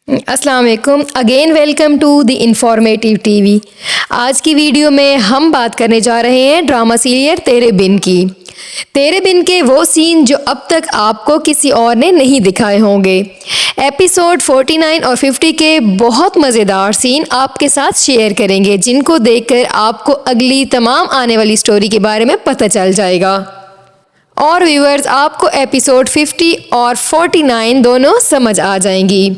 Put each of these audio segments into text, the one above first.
अस्सलाम वालेकुम again welcome to the informative TV. आज की वीडियो में हम बात करने जा रहे हैं ड्रामा सीरियल तेरे बिन की। तेरे बिन के वो सीन जो अब तक आपको किसी और ने नहीं दिखाए होंगे। एपिसोड 49 और 50 के बहुत मज़ेदार सीन आपके साथ शेयर करेंगे, जिनको देखकर आपको अगली तमाम आने वाली स्टोरी के बारे में पता चल जाएगा। और व्यूअर्स, आपको एपिसोड 50 और 49 दोनों समझ आ जाएंगी।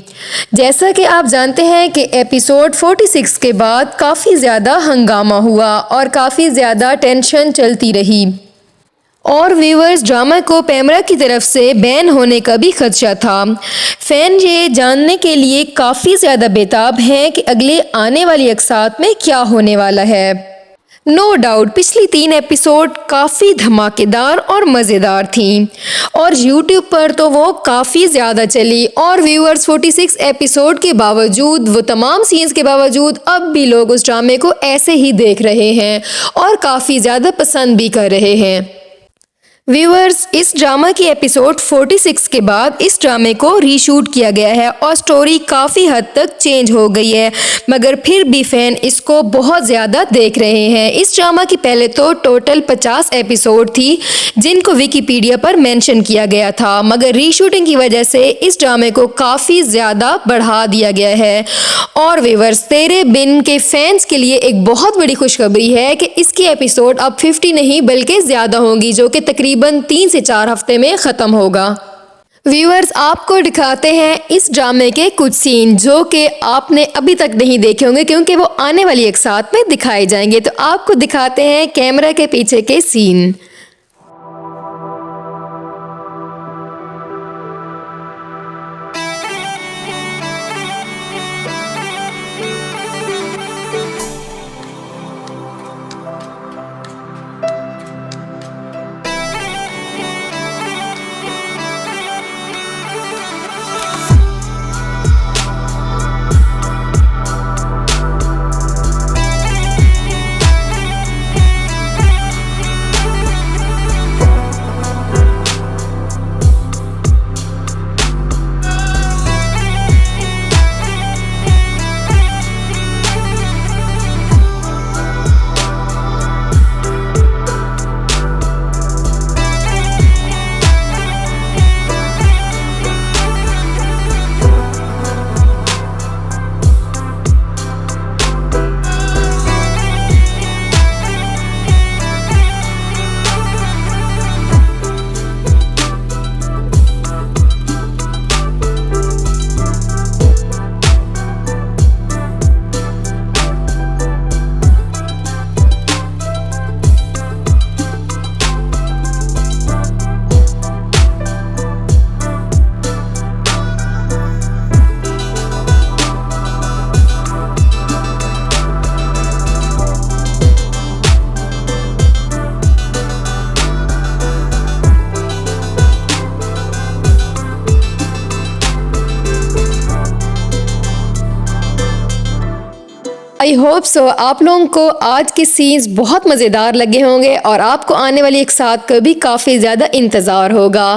जैसा कि आप जानते हैं कि एपिसोड 46 के बाद काफ़ी ज़्यादा हंगामा हुआ और काफ़ी ज़्यादा टेंशन चलती रही और व्यूअर्स, ड्रामा को पैमरा की तरफ से बैन होने का भी खदशा था। फैन ये जानने के लिए काफ़ी ज़्यादा बेताब हैं कि अगले आने वाली एपिसोड में क्या होने वाला है। नो डाउट पिछली 3 एपिसोड काफ़ी धमाकेदार और मज़ेदार थी और YouTube पर तो वो काफ़ी ज़्यादा चली और व्यूअर्स 46 एपिसोड के बावजूद, वो तमाम सीन्स के बावजूद अब भी लोग उस ड्रामे को ऐसे ही देख रहे हैं और काफ़ी ज़्यादा पसंद भी कर रहे हैं। व्यूअर्स, इस ड्रामा की एपिसोड 46 के बाद इस ड्रामे को रीशूट किया गया है और स्टोरी काफ़ी हद तक चेंज हो गई है, मगर फिर भी फ़ैन इसको बहुत ज़्यादा देख रहे हैं। इस ड्रामा की पहले तो टोटल 50 एपिसोड थी जिनको विकीपीडिया पर मेंशन किया गया था, मगर रीशूटिंग की वजह से इस ड्रामे को काफ़ी ज़्यादा बढ़ा दिया गया है। और व्यूअर्स, तेरे बिन के फैंस के लिए एक बहुत बड़ी खुशखबरी है कि इसकी एपिसोड अब 50 नहीं बल्कि ज़्यादा होंगी, जो कि तकरीबन 3 से 4 हफ्ते में ख़त्म होगा। व्यूअर्स, आपको दिखाते हैं इस ड्रामे के कुछ सीन जो कि आपने अभी तक नहीं देखे होंगे, क्योंकि वो आने वाली एक साथ में दिखाए जाएंगे। तो आपको दिखाते हैं कैमरा के पीछे के सीन। आई होप सो आप लोगों को आज के सीन्स बहुत मज़ेदार लगे होंगे और आपको आने वाली एक साथ का भी काफ़ी ज़्यादा इंतज़ार होगा।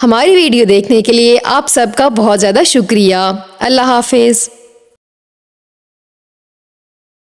हमारी वीडियो देखने के लिए आप सबका बहुत ज़्यादा शुक्रिया। अल्लाह हाफिज़।